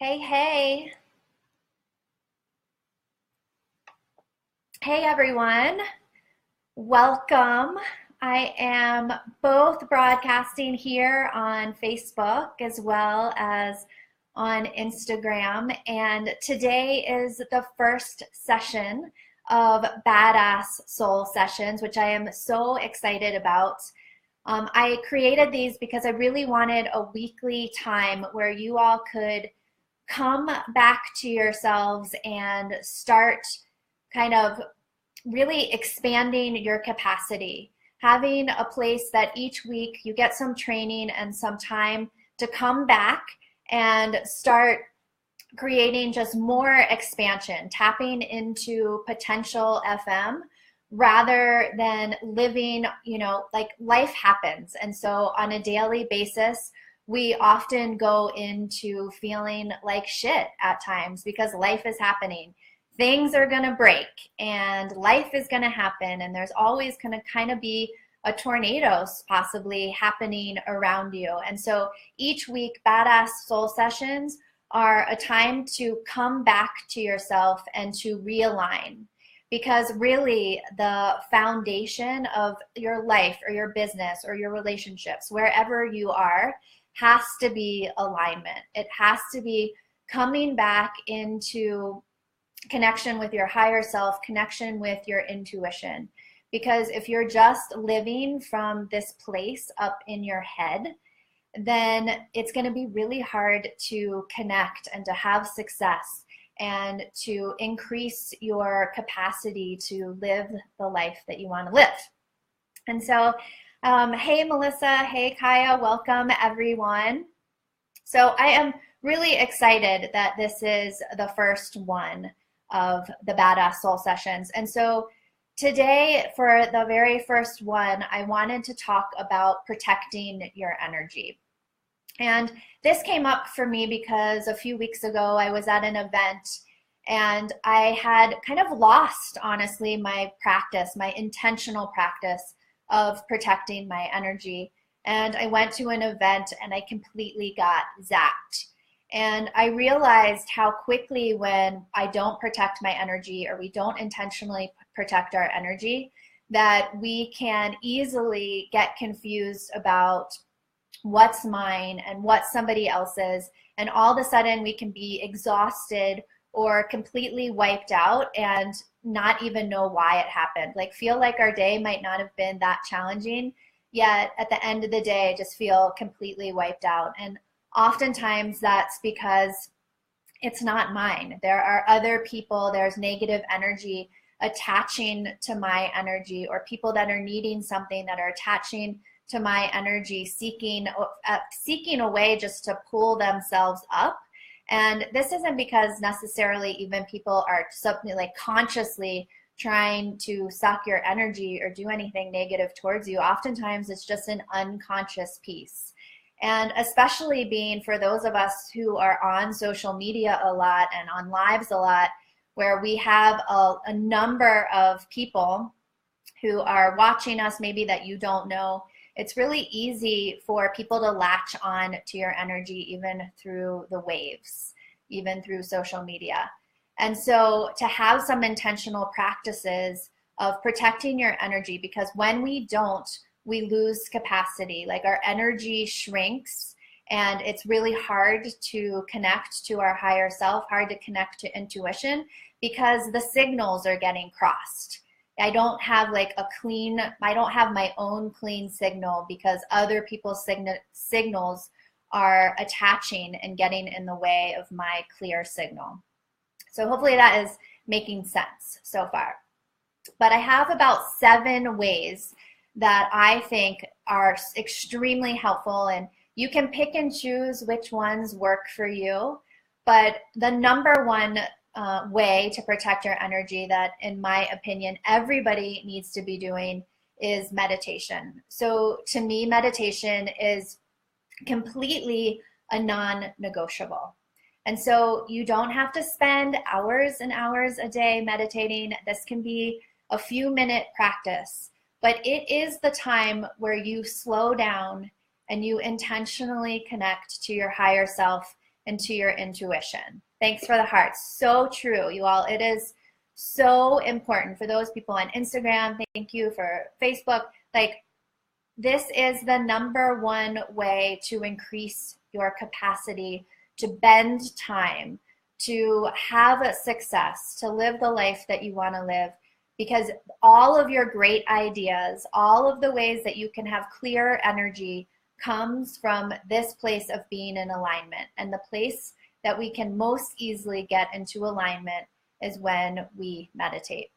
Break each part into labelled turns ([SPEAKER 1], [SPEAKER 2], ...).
[SPEAKER 1] Hey, hey. Hey, everyone. Welcome. I am both broadcasting here on Facebook as well as on Instagram. And today is the first session of Badass Soul Sessions, which I am so excited about. I created these because I really wanted a weekly time where you all could come back to yourselves and start kind of really expanding your capacity, having a place that each week you get some training and some time to come back and start creating just more expansion, tapping into potential FM rather than living, like life happens. And so on a daily basis, we often go into feeling like shit at times because life is happening. Things are going to break and life is going to happen, and there's always going to kind of be a tornado possibly happening around you. And so each week, Badass Soul Sessions are a time to come back to yourself and to realign. Because really, the foundation of your life or your business or your relationships, wherever you are, has to be alignment. It has to be coming back into connection with your higher self, connection with your intuition. Because if you're just living from this place up in your head, then it's going to be really hard to connect and to have success and to increase your capacity to live the life that you want to live. And so, hey Melissa, hey Kaya, welcome everyone. So I am really excited that this is the first one of the Badass Soul Sessions. And so today, for the very first one, I wanted to talk about protecting your energy. And this came up for me because a few weeks ago I was at an event and I had kind of lost, honestly, my practice, my intentional practice of protecting my energy. And I went to an event and I completely got zapped. And I realized how quickly when I don't protect my energy or we don't intentionally protect our energy, that we can easily get confused about what's mine and what somebody else's, and all of a sudden we can be exhausted or completely wiped out and not even know why it happened. Like feel like our day might not have been that challenging, yet at the end of the day just feel completely wiped out. And oftentimes that's because it's not mine. There are other people, there's negative energy attaching to my energy, or people that are needing something that are attaching to my energy, seeking a way just to pull themselves up. And this isn't because necessarily even people are something like consciously trying to suck your energy or do anything negative towards you. Oftentimes it's just an unconscious piece. And especially being for those of us who are on social media a lot and on lives a lot, where we have a number of people who are watching us maybe that you don't know, it's really easy for people to latch on to your energy even through the waves, even through social media. And so to have some intentional practices of protecting your energy, because when we don't, we lose capacity, like our energy shrinks and it's really hard to connect to our higher self, hard to connect to intuition because the signals are getting crossed. I don't have I don't have my own clean signal because other people's signals are attaching and getting in the way of my clear signal. So hopefully that is making sense so far. But I have about 7 ways that I think are extremely helpful, and you can pick and choose which ones work for you. But the number one way to protect your energy that, in my opinion, everybody needs to be doing is meditation. So to me, meditation is completely a non-negotiable. And so you don't have to spend hours and hours a day meditating. This can be a few minute practice, but it is the time where you slow down and you intentionally connect to your higher self and to your intuition. Thanks for the hearts. So true, you all. It is so important for those people on Instagram. Thank you for Facebook. Like, this is the #1 way to increase your capacity to bend time, to have a success, to live the life that you want to live. Because all of your great ideas, all of the ways that you can have clear energy comes from this place of being in alignment. And the place that we can most easily get into alignment is when we meditate.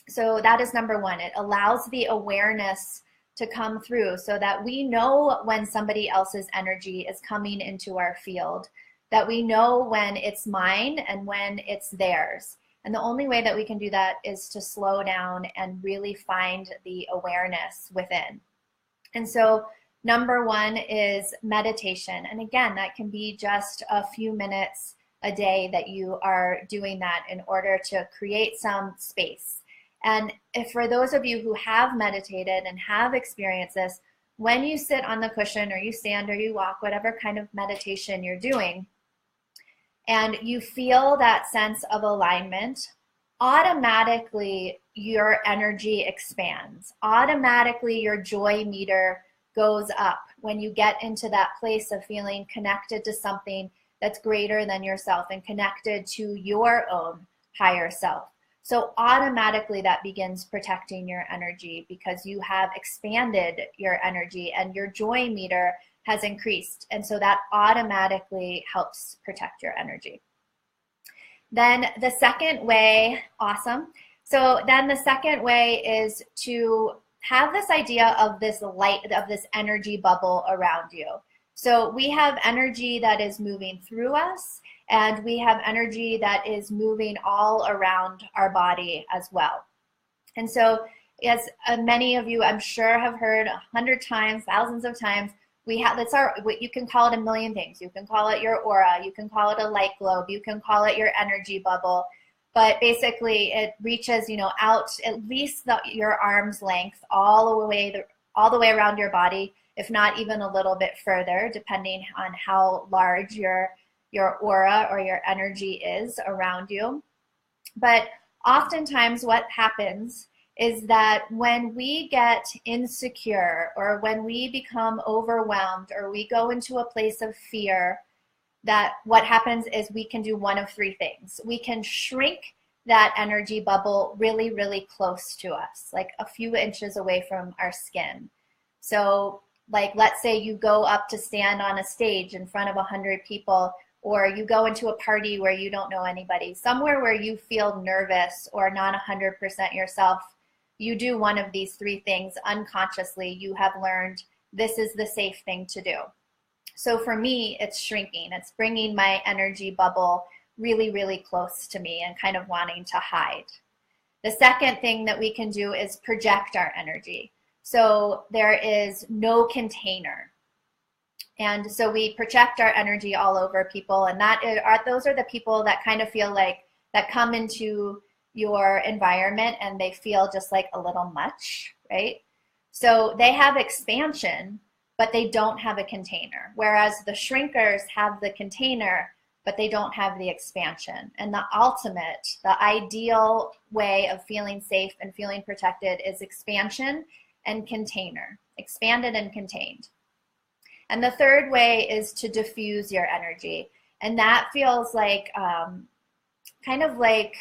[SPEAKER 1] So that is #1. It allows the awareness to come through so that we know when somebody else's energy is coming into our field, that we know when it's mine and when it's theirs. And the only way that we can do that is to slow down and really find the awareness within. And so #1 is meditation. And again, that can be just a few minutes a day that you are doing that in order to create some space. And if for those of you who have meditated and have experienced this, when you sit on the cushion or you stand or you walk, whatever kind of meditation you're doing, and you feel that sense of alignment, automatically your energy expands. Automatically your joy meter goes up when you get into that place of feeling connected to something that's greater than yourself and connected to your own higher self. So automatically that begins protecting your energy because you have expanded your energy and your joy meter has increased. And so that automatically helps protect your energy. Then the second way, awesome. So then the second way is to have this idea of this light, of this energy bubble around you. So we have energy that is moving through us, and we have energy that is moving all around our body as well. And so as many of you I'm sure have heard 100 times, thousands of times, we have, that's our, you can call it a million things. You can call it your aura, you can call it a light globe, you can call it your energy bubble, but basically it reaches, you know, out at least your arm's length all the way around your body, if not even a little bit further, depending on how large your aura or your energy is around you. But oftentimes what happens is that when we get insecure or when we become overwhelmed or we go into a place of fear, that what happens is we can do one of three things. We can shrink that energy bubble really, really close to us, like a few inches away from our skin. So like, let's say you go up to stand on a stage in front of 100 people, or you go into a party where you don't know anybody, somewhere where you feel nervous or not 100% yourself. You do one of these three things unconsciously. You have learned this is the safe thing to do. So for me, it's shrinking. It's bringing my energy bubble really, really close to me and kind of wanting to hide. The second thing that we can do is project our energy. So there is no container. And so we project our energy all over people, and those are the people that kind of feel like, that come into your environment and they feel just like a little much, right? So they have expansion, but they don't have a container. Whereas the shrinkers have the container, but they don't have the expansion. And the ultimate, the ideal way of feeling safe and feeling protected is expansion and container, expanded and contained. And the third way is to diffuse your energy. And that feels like, kind of like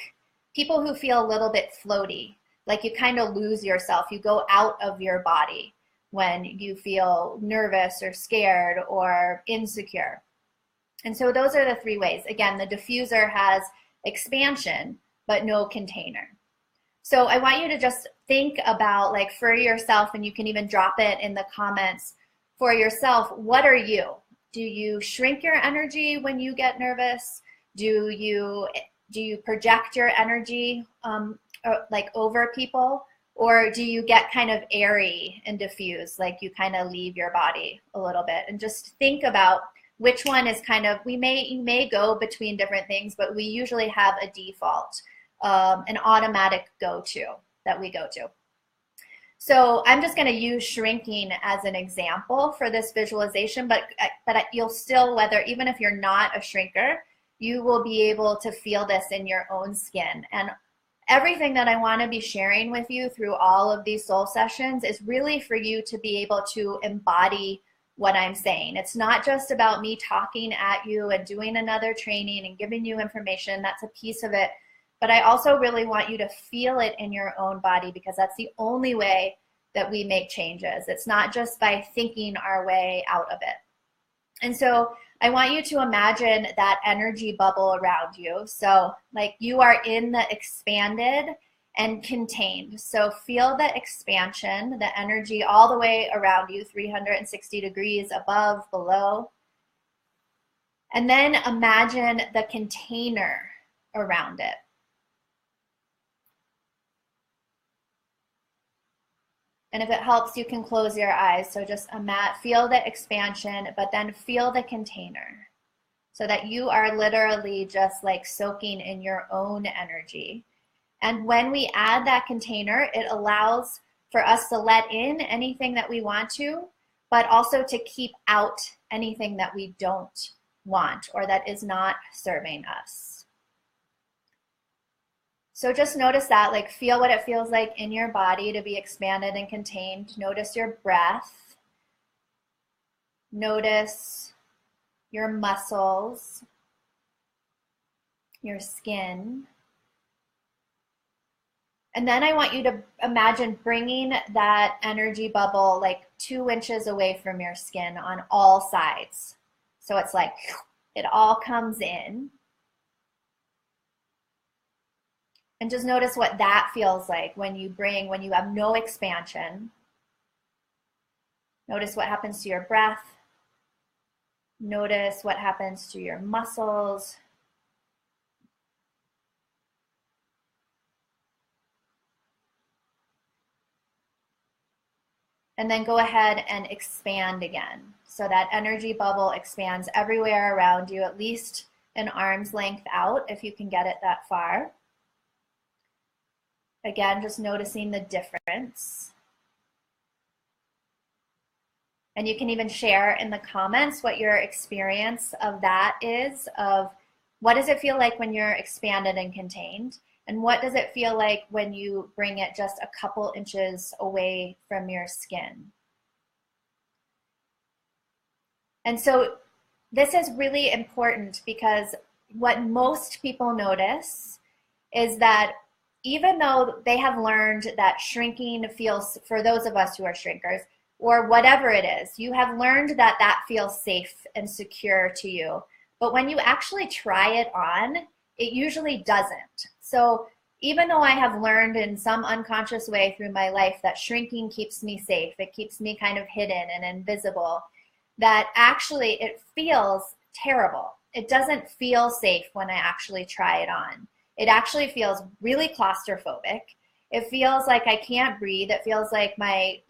[SPEAKER 1] people who feel a little bit floaty, like you kind of lose yourself. You go out of your body when you feel nervous or scared or insecure. And so those are the three ways. Again, the diffuser has expansion, but no container. So I want you to just think about, like, for yourself, and you can even drop it in the comments for yourself, what are you? Do you shrink your energy when you get nervous? Do you project your energy like over people? Or do you get kind of airy and diffuse, like you kind of leave your body a little bit? And just think about which one is kind of, you may go between different things, but we usually have a default, an automatic go-to that we go to. So I'm just going to use shrinking as an example for this visualization, but you'll still, even if you're not a shrinker, you will be able to feel this in your own skin. And everything that I want to be sharing with you through all of these soul sessions is really for you to be able to embody what I'm saying. It's not just about me talking at you and doing another training and giving you information. That's a piece of it. But I also really want you to feel it in your own body, because that's the only way that we make changes. It's not just by thinking our way out of it. And so I want you to imagine that energy bubble around you. So like you are in the expanded and contained. So feel the expansion, the energy all the way around you, 360 degrees above, below. And then imagine the container around it. And if it helps, you can close your eyes. So just feel the expansion, but then feel the container, so that you are literally just like soaking in your own energy. And when we add that container, it allows for us to let in anything that we want to, but also to keep out anything that we don't want or that is not serving us. So just notice that, like feel what it feels like in your body to be expanded and contained. Notice your breath. Notice your muscles, your skin. And then I want you to imagine bringing that energy bubble like 2 inches away from your skin on all sides. So it's like it all comes in. And just notice what that feels like when you have no expansion. Notice what happens to your breath. Notice what happens to your muscles. And then go ahead and expand again. So that energy bubble expands everywhere around you, at least an arm's length out if you can get it that far. Again, just noticing the difference. And you can even share in the comments what your experience of that is, of what does it feel like when you're expanded and contained, and what does it feel like when you bring it just a couple inches away from your skin. And so this is really important, because what most people notice is that even though they have learned that shrinking feels, for those of us who are shrinkers, or whatever it is, you have learned that that feels safe and secure to you. But when you actually try it on, it usually doesn't. So even though I have learned in some unconscious way through my life that shrinking keeps me safe, it keeps me kind of hidden and invisible, that actually it feels terrible. It doesn't feel safe when I actually try it on. It actually feels really claustrophobic. It feels like I can't breathe. It feels like my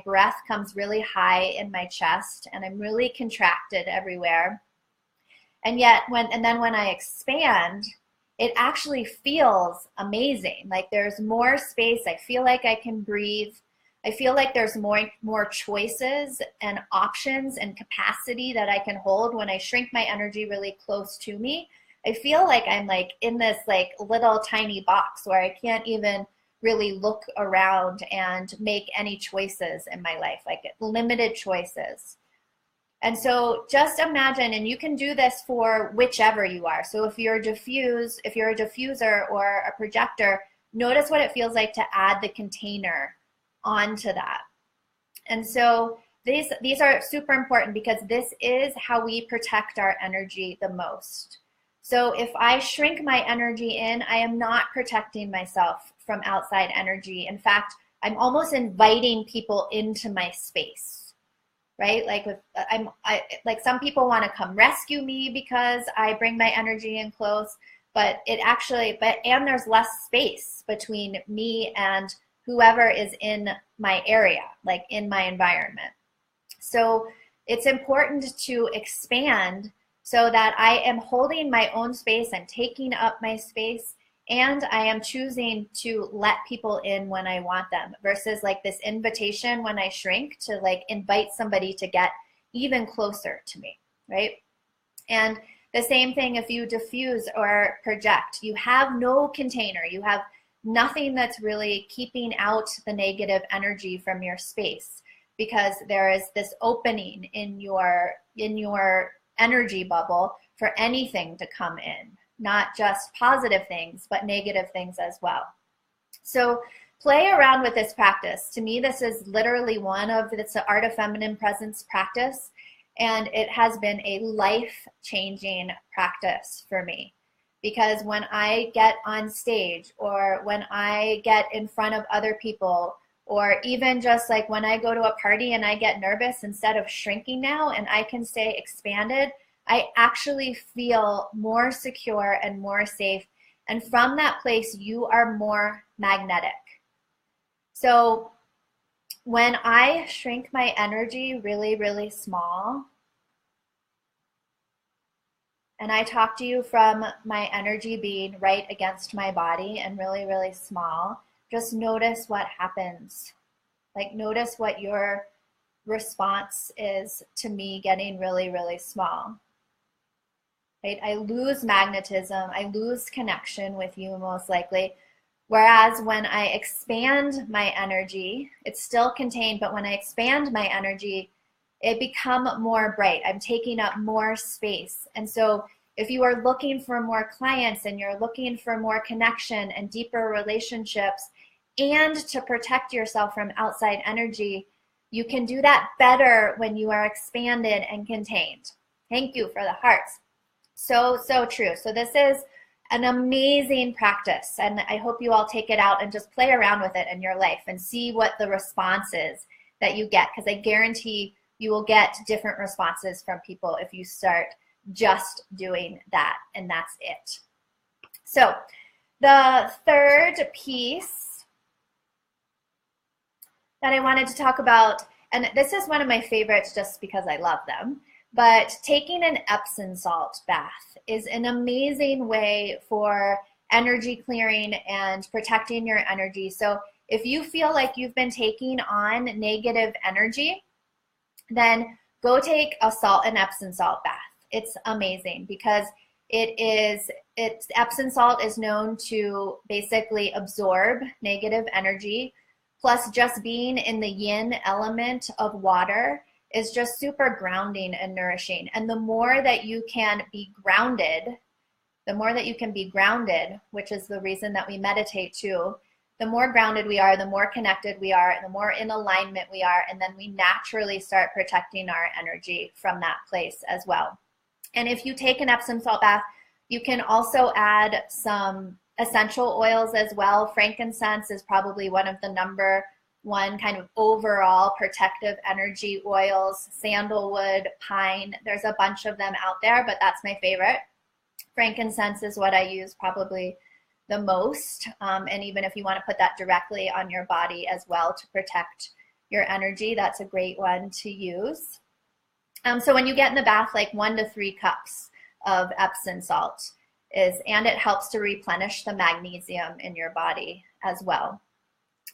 [SPEAKER 1] breath comes really high in my chest and I'm really contracted everywhere. And yet then when I expand, it actually feels amazing. Like there's more space. I feel like I can breathe. I feel like there's more choices and options and capacity that I can hold when I shrink my energy really close to me. I feel like I'm like in this like little tiny box where I can't even really look around and make any choices in my life, like limited choices. And so just imagine, and you can do this for whichever you are. So if you're a diffuser or a projector, notice what it feels like to add the container onto that. And so these are super important, because this is how we protect our energy the most. So if I shrink my energy in, I am not protecting myself from outside energy. In fact, I'm almost inviting people into my space, right? Like like some people want to come rescue me because I bring my energy in close, but and there's less space between me and whoever is in my area, like in my environment. So it's important to expand so that I am holding my own space, I'm taking up my space, and I am choosing to let people in when I want them versus like this invitation when I shrink to like invite somebody to get even closer to me, right? And the same thing if you diffuse or project, you have no container, you have nothing that's really keeping out the negative energy from your space because there is this opening in your energy bubble for anything to come in, not just positive things, but negative things as well. So play around with this practice. To me, this is literally it's the Art of Feminine Presence practice, and it has been a life-changing practice for me. Because when I get on stage or when I get in front of other people, or even just like when I go to a party and I get nervous, instead of shrinking now and I can stay expanded, I actually feel more secure and more safe. And from that place, you are more magnetic. So when I shrink my energy really, really small, and I talk to you from my energy being right against my body and really, really small, just notice what happens. Like notice what your response is to me getting really, really small. Right? I lose magnetism, I lose connection with you most likely. Whereas when I expand my energy, it's still contained, but when I expand my energy, it become more bright. I'm taking up more space. And so if you are looking for more clients and you're looking for more connection and deeper relationships and to protect yourself from outside energy, you can do that better when you are expanded and contained. Thank you for the hearts. So, so true. So this is an amazing practice, and I hope you all take it out and just play around with it in your life and see what the response is that you get, because I guarantee you will get different responses from people if you start just doing that, and that's it. So the third piece that I wanted to talk about, and this is one of my favorites just because I love them, but taking an Epsom salt bath is an amazing way for energy clearing and protecting your energy. So if you feel like you've been taking on negative energy, then go take a Epsom salt bath. It's amazing because Epsom salt is known to basically absorb negative energy. Plus, just being in the yin element of water is just super grounding and nourishing. And the more that you can be grounded, which is the reason that we meditate too, the more grounded we are, the more connected we are, and the more in alignment we are, and then we naturally start protecting our energy from that place as well. And if you take an Epsom salt bath, you can also add some essential oils as well. Frankincense is probably one of the number one kind of overall protective energy oils. Sandalwood, pine, there's a bunch of them out there, but that's my favorite. Frankincense is what I use probably the most, and even if you want to put that directly on your body as well to protect your energy, that's a great one to use. So when you get in the bath, like 1 to 3 cups of Epsom salt and it helps to replenish the magnesium in your body as well.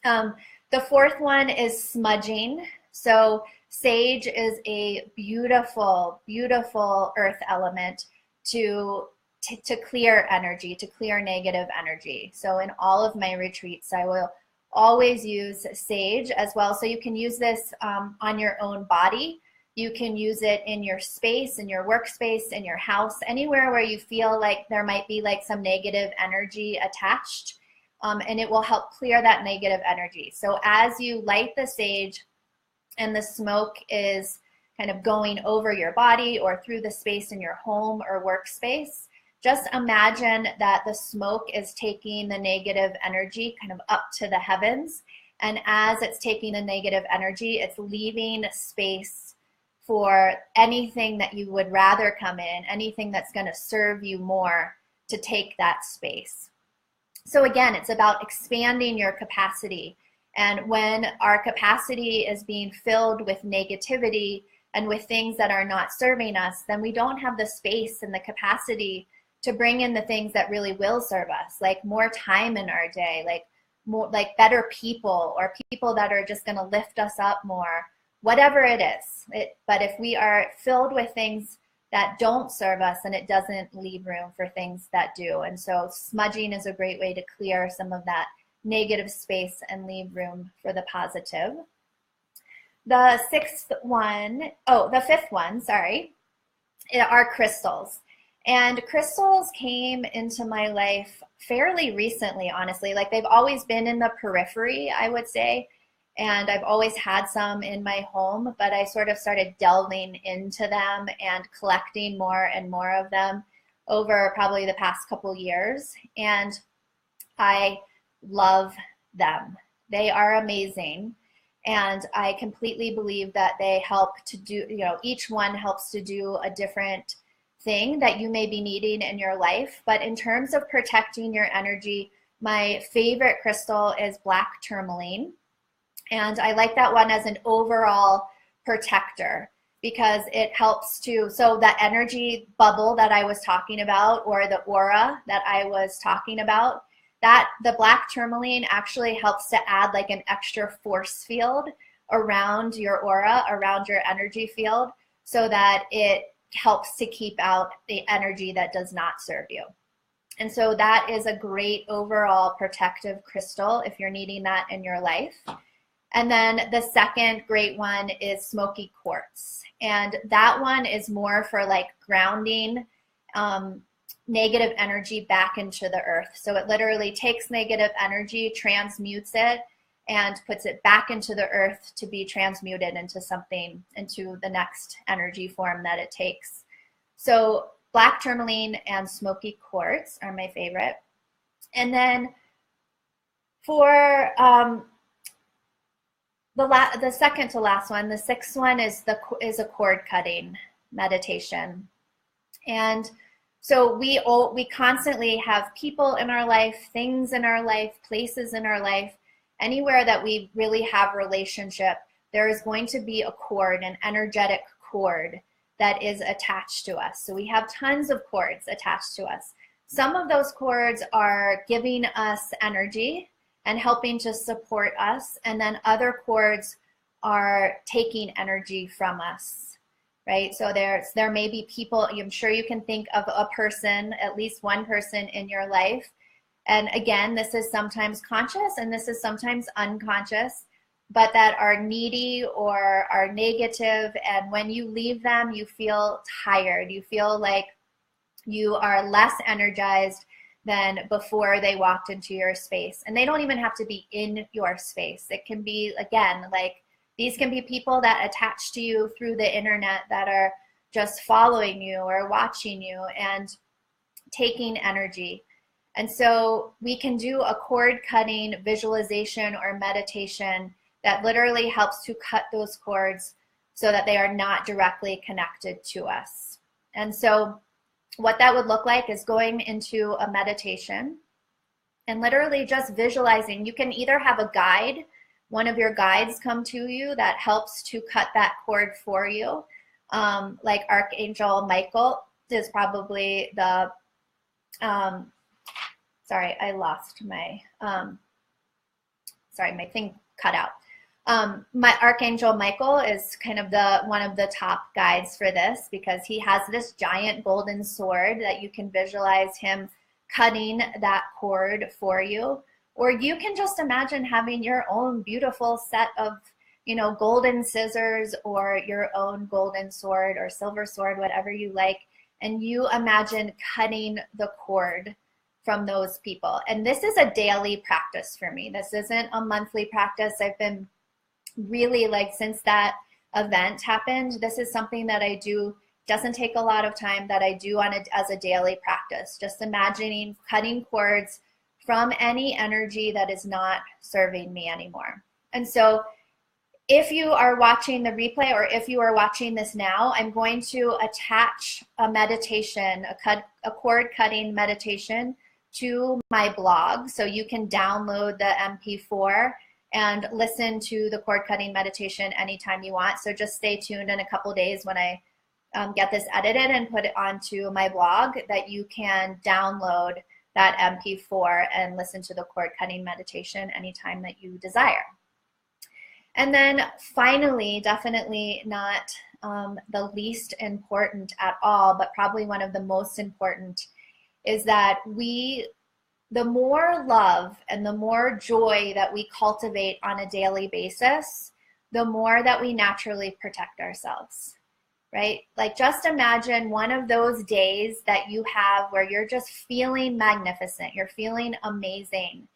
[SPEAKER 1] The fourth one is smudging. So sage is a beautiful, beautiful earth element to clear energy, to clear negative energy. So in all of my retreats, I will always use sage as well. So you can use this on your own body. You can use it in your space, in your workspace, in your house, anywhere where you feel like there might be like some negative energy attached. And it will help clear that negative energy. So as you light the sage and the smoke is kind of going over your body or through the space in your home or workspace, just imagine that the smoke is taking the negative energy kind of up to the heavens. And as it's taking the negative energy, it's leaving space for anything that you would rather come in, anything that's going to serve you more to take that space. So again, it's about expanding your capacity. And when our capacity is being filled with negativity and with things that are not serving us, then we don't have the space and the capacity to bring in the things that really will serve us, like more time in our day, like more, like better people, or people that are just going to lift us up more, whatever it is. But if we are filled with things that don't serve us, then it doesn't leave room for things that do. And so smudging is a great way to clear some of that negative space and leave room for the positive. The fifth one, sorry, are crystals. And crystals came into my life fairly recently, honestly. Like, they've always been in the periphery, I would say. And I've always had some in my home, but I sort of started delving into them and collecting more and more of them over probably the past couple years. And I love them. They are amazing. And I completely believe that they help to do, each one helps to do a different thing that you may be needing in your life. But in terms of protecting your energy, my favorite crystal is black tourmaline. And I like that one as an overall protector because it helps to, so that energy bubble that I was talking about, or the aura that I was talking about, that the black tourmaline actually helps to add like an extra force field around your aura, around your energy field, so that it helps to keep out the energy that does not serve you. And so that is a great overall protective crystal if you're needing that in your life. And then the second great one is smoky quartz. And that one is more for like grounding negative energy back into the earth. So it literally takes negative energy, transmutes it, and puts it back into the earth to be transmuted into something, into the next energy form that it takes. So black tourmaline and smoky quartz are my favorite. And then for the second to last one, the sixth one is a cord cutting meditation. And so we constantly have people in our life, things in our life, places in our life, anywhere that we really have relationship, there is going to be a cord, an energetic cord that is attached to us. So we have tons of cords attached to us. Some of those cords are giving us energy and helping to support us, and then other cords are taking energy from us, right? So there may be people, I'm sure you can think of a person, at least one person in your life. And again, this is sometimes conscious and this is sometimes unconscious, but that are needy or are negative. And when you leave them, you feel tired. You feel like you are less energized than before they walked into your space. And they don't even have to be in your space. It can be, again, like these can be people that attach to you through the internet that are just following you or watching you and taking energy. And so we can do a cord cutting visualization or meditation that literally helps to cut those cords so that they are not directly connected to us. And so what that would look like is going into a meditation and literally just visualizing. You can either have a guide, one of your guides come to you that helps to cut that cord for you. Like Archangel Michael is probably the, sorry, I lost my, sorry, my thing cut out. My Archangel Michael is kind of one of the top guides for this because he has this giant golden sword that you can visualize him cutting that cord for you. Or you can just imagine having your own beautiful set of, golden scissors or your own golden sword or silver sword, whatever you like. And you imagine cutting the cord from those people. And this is a daily practice for me. This isn't a monthly practice. I've been really, like, since that event happened, this is something that I do, doesn't take a lot of time, that I do as a daily practice, just imagining cutting cords from any energy that is not serving me anymore. And so if you are watching the replay or if you are watching this now, I'm going to attach a meditation, a cord cutting meditation to my blog. So you can download the MP4 and listen to the cord cutting meditation anytime you want. So just stay tuned in a couple days when I get this edited and put it onto my blog, that you can download that MP4 and listen to the cord cutting meditation anytime that you desire. And then finally, definitely not the least important at all, but probably one of the most important, is that the more love and the more joy that we cultivate on a daily basis, the more that we naturally protect ourselves. Right? Like, just imagine one of those days that you have where you're just feeling magnificent, you're feeling amazing.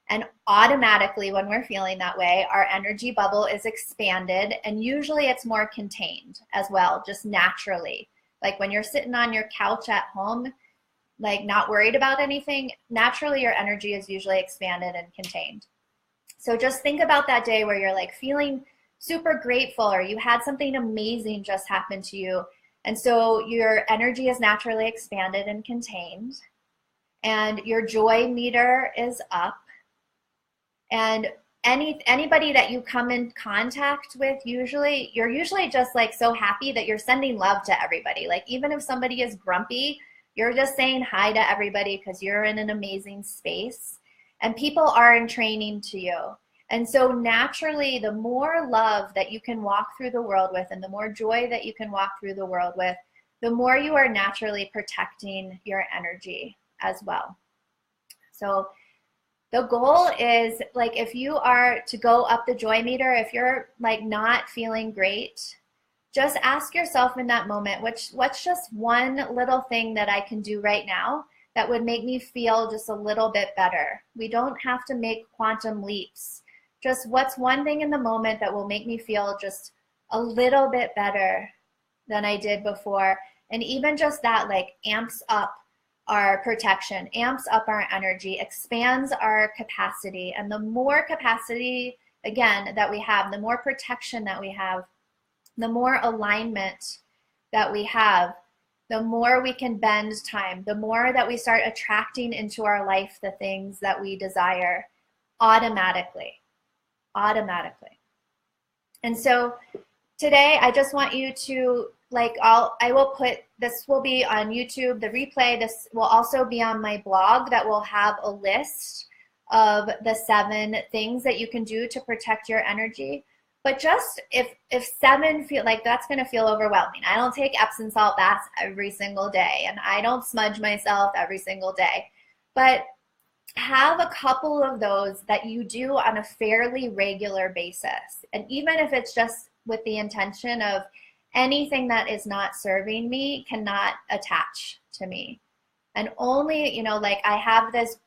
[SPEAKER 1] And automatically, when we're feeling that way, our energy bubble is expanded, and usually it's more contained as well, just naturally. Like when you're sitting on your couch at home, like not worried about anything, naturally your energy is usually expanded and contained. So just think about that day where you're like feeling super grateful, or you had something amazing just happen to you. And so your energy is naturally expanded and contained, and your joy meter is up. And anybody that you come in contact with, you're usually just like so happy that you're sending love to everybody. Like even if somebody is grumpy, you're just saying hi to everybody because you're in an amazing space, and people are in training to you. And so naturally, the more love that you can walk through the world with, and the more joy that you can walk through the world with, the more you are naturally protecting your energy as well. So the goal is, like, if you are to go up the joy meter, if you're like not feeling great, just ask yourself in that moment, what's just one little thing that I can do right now that would make me feel just a little bit better. We don't have to make quantum leaps. Just what's one thing in the moment that will make me feel just a little bit better than I did before. And even just that, like, amps up our protection, amps up our energy, expands our capacity. And the more capacity, again, that we have, the more protection that we have, the more alignment that we have, the more we can bend time, the more that we start attracting into our life the things that we desire automatically. And so today I just want you to, like, I will put, this will be on YouTube, the replay. This will also be on my blog that will have a list of the 7 things that you can do to protect your energy. But just if 7 feel like that's going to feel overwhelming. I don't take Epsom salt baths every single day, and I don't smudge myself every single day. But have a couple of those that you do on a fairly regular basis. And even if it's just with the intention of anything that is not serving me cannot attach to me. And only, like, I have this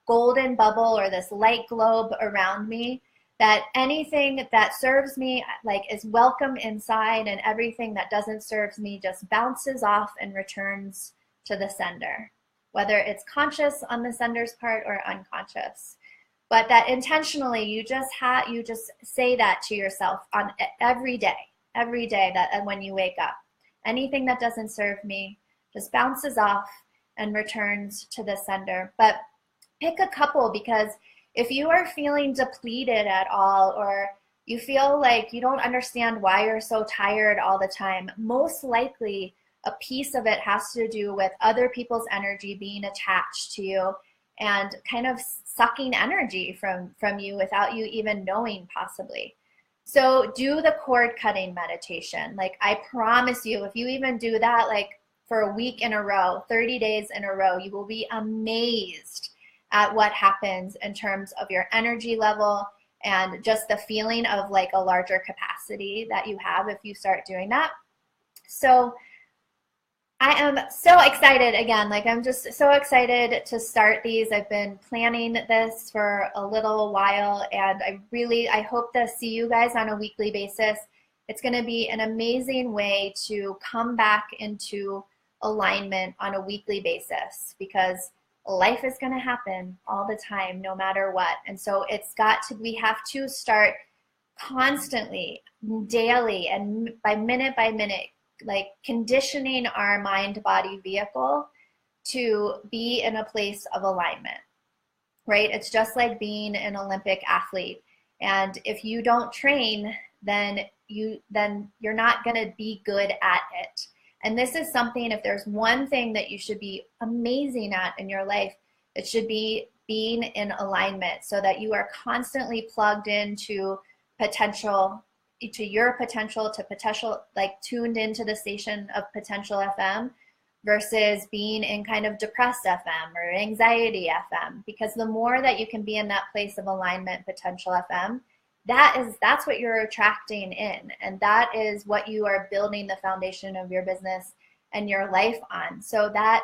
[SPEAKER 1] golden bubble or this light globe around me, that anything that serves me, like, is welcome inside, and everything that doesn't serve me just bounces off and returns to the sender, whether it's conscious on the sender's part or unconscious. But that intentionally, you just say that to yourself on every day that when you wake up. Anything that doesn't serve me just bounces off and returns to the sender. But pick a couple, because if you are feeling depleted at all, or you feel like you don't understand why you're so tired all the time, most likely a piece of it has to do with other people's energy being attached to you and kind of sucking energy from you without you even knowing, possibly. So do the cord cutting meditation. Like, I promise you, if you even do that, like, for a week in a row, 30 days in a row, you will be amazed at what happens in terms of your energy level and just the feeling of, like, a larger capacity that you have if you start doing that. So I am so excited, again, like, I'm just so excited to start these. I've been planning this for a little while, and I hope to see you guys on a weekly basis. It's going to be an amazing way to come back into alignment on a weekly basis, because life is going to happen all the time, no matter what. And so we have to start constantly, daily, and by minute, like, conditioning our mind-body vehicle to be in a place of alignment, right? It's just like being an Olympic athlete. And if you don't train, then you're not going to be good at it. And this is something, if there's one thing that you should be amazing at in your life, it should be being in alignment so that you are constantly plugged into potential, to your potential, to potential, like tuned into the station of potential FM versus being in kind of depressed FM or anxiety FM. Because the more that you can be in that place of alignment, potential FM, that's what you're attracting in, and that is what you are building the foundation of your business and your life on. So that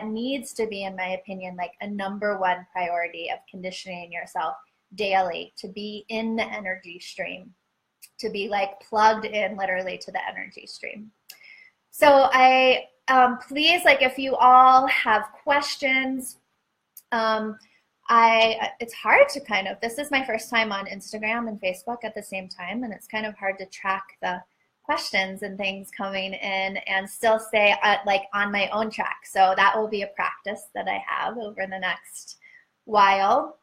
[SPEAKER 1] needs to be, in my opinion, like a #1 priority of conditioning yourself daily to be in the energy stream, to be like plugged in literally to the energy stream. So I please, like, if you all have questions, it's hard to kind of, this is my first time on Instagram and Facebook at the same time, and it's kind of hard to track the questions and things coming in and still stay like on my own track. So that will be a practice that I have over the next while.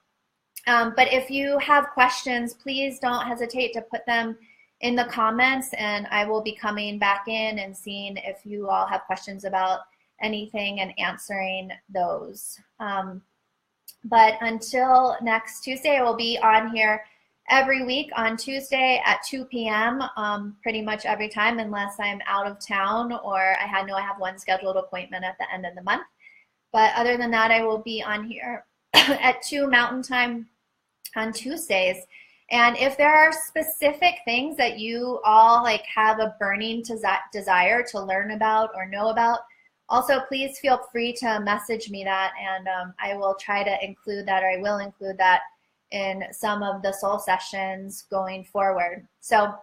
[SPEAKER 1] But if you have questions, please don't hesitate to put them in the comments, and I will be coming back in and seeing if you all have questions about anything and answering those. But until next Tuesday, I will be on here every week on Tuesday at 2 p.m. Pretty much every time, unless I'm out of town or I have one scheduled appointment at the end of the month. But other than that, I will be on here at 2 Mountain Time on Tuesdays. And if there are specific things that you all like have a burning desire to learn about or know about, also please feel free to message me that, and I will try to include that, or I will include that in some of the soul sessions going forward. So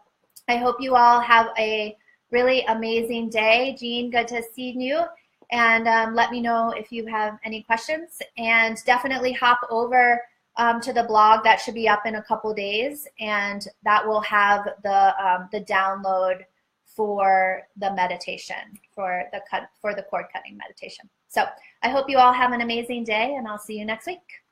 [SPEAKER 1] I hope you all have a really amazing day. Jean, good to see you. And let me know if you have any questions, and definitely hop over to the blog. That should be up in a couple days, and that will have the download for the meditation, for the cord cutting meditation. So I hope you all have an amazing day, and I'll see you next week.